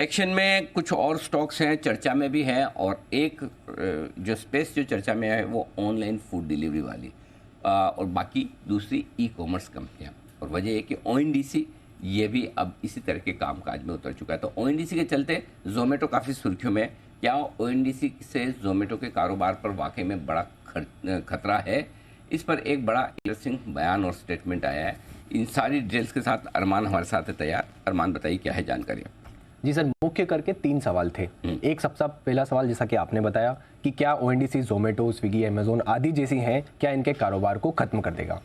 Action में कुछ और स्टॉक्स हैं, चर्चा में भी है, और एक जो स्पेस जो चर्चा में है वो ऑनलाइन फूड डिलीवरी वाली, और बाकी दूसरी ई कॉमर्स कंपनियां। और वजह है कि ओएनडीसी ये भी अब इसी तरह के कामकाज में उतर चुका है। तो ओएनडीसी के चलते जोमेटो काफ़ी सुर्खियों में। क्या ओएनडीसी से जोमेटो के कारोबार पर वाकई में बड़ा खतरा है? इस पर एक बड़ा इंटरेस्टिंग बयान और स्टेटमेंट आया है। इन सारी डिटेल्स के साथ अरमान हमारे साथ है तैयार। अरमान, बताइए क्या है जानकारी? जी सर, मुख्य करके 3 सवाल थे। एक सबसे पहला सवाल, जैसा कि आपने बताया कि क्या ओएनडीसी जोमेटो, स्विगी, अमेजोन आदि जैसी हैं, क्या इनके कारोबार को खत्म कर देगा?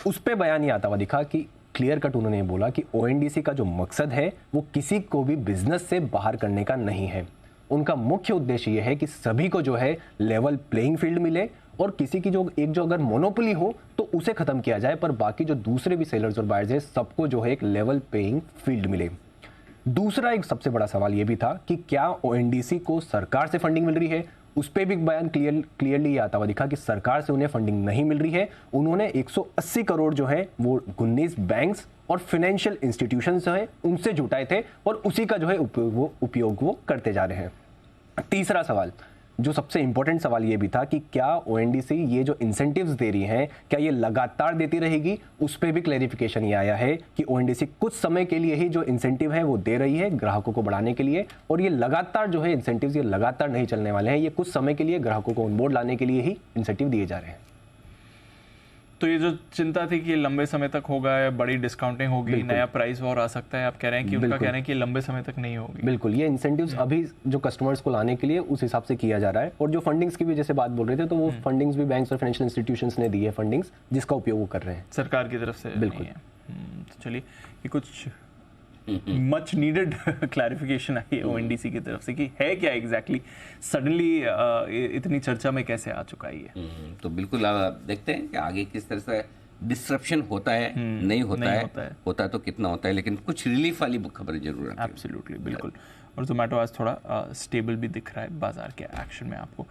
उस पे बयान ये आता हुआ दिखा कि क्लियर कट उन्होंने बोला कि ओएनडीसी का जो मकसद है वो किसी को भी बिजनेस से बाहर करने का नहीं है। उनका मुख्य उद्देश्य ये है कि सभी को जो है लेवल प्लेइंग फील्ड मिले, और किसी की जो अगर मोनोपोली हो तो उसे खत्म किया जाए, पर बाकी जो दूसरे भी सेलर्स और बायर्स हैं सबको जो है एक लेवल प्लेइंग फील्ड मिले। दूसरा एक सबसे बड़ा सवाल यह भी था कि क्या ओएनडीसी को सरकार से फंडिंग मिल रही है? उस पर भी बयान क्लियरली आता हुआ दिखा कि सरकार से उन्हें फंडिंग नहीं मिल रही है। उन्होंने 180 करोड़ जो है वो 19 बैंक्स और फाइनेंशियल इंस्टीट्यूशंस जो है उनसे जुटाए थे, और उसी का जो है उपयोग वो करते जा रहे हैं। तीसरा सवाल, जो सबसे इंपॉर्टेंट सवाल ये भी था कि क्या ओएनडीसी ये जो इंसेंटिव्स दे रही है क्या ये लगातार देती रहेगी? उस पर भी क्लैरिफिकेशन ये आया है कि ओएनडीसी कुछ समय के लिए ही जो इंसेंटिव है वो दे रही है ग्राहकों को बढ़ाने के लिए, और ये लगातार जो है इंसेंटिव्स ये लगातार नहीं चलने वाले हैं। ये कुछ समय के लिए ग्राहकों को ऑनबोर्ड लाने के लिए ही इंसेंटिव दिए जा रहे हैं। तो ये जो चिंता थी कि ये लंबे समय तक होगा या बड़ी डिस्काउंटिंग होगी, नया प्राइस वॉर आ सकता है, आप कह रहे हैं कि उनका कहना है कि लंबे समय तक नहीं होगी। बिल्कुल, ये इंसेंटिव्स अभी जो कस्टमर्स को लाने के लिए उस हिसाब से किया जा रहा है। और जो फंडिंग्स की भी जैसे बात बोल रहे थे, तो वो फंडिंग्स भी बैंक्स और फाइनेंशियल इंस्टीट्यूशंस ने दी है फंडिंग्स, जिसका उपयोग वो कर रहे हैं सरकार की तरफ से। बिल्कुल। तो चलिए, ये कुछ मच नीडेड क्लैरिफिकेशन आई है ओएनडीसी की तरफ से कि है क्या एग्जैक्टली सडनली इतनी चर्चा में कैसे आ चुका है ये। तो बिल्कुल देखते हैं कि आगे किस तरह से डिस्ट्रप्शन होता है, नहीं होता है तो कितना होता है, लेकिन कुछ रिलीफ वाली खबर जरूर है। एब्सोल्युटली, बिल्कुल। और जोमेटो आज थोड़ा स्टेबल भी दिख रहा है बाजार के एक्शन में आपको।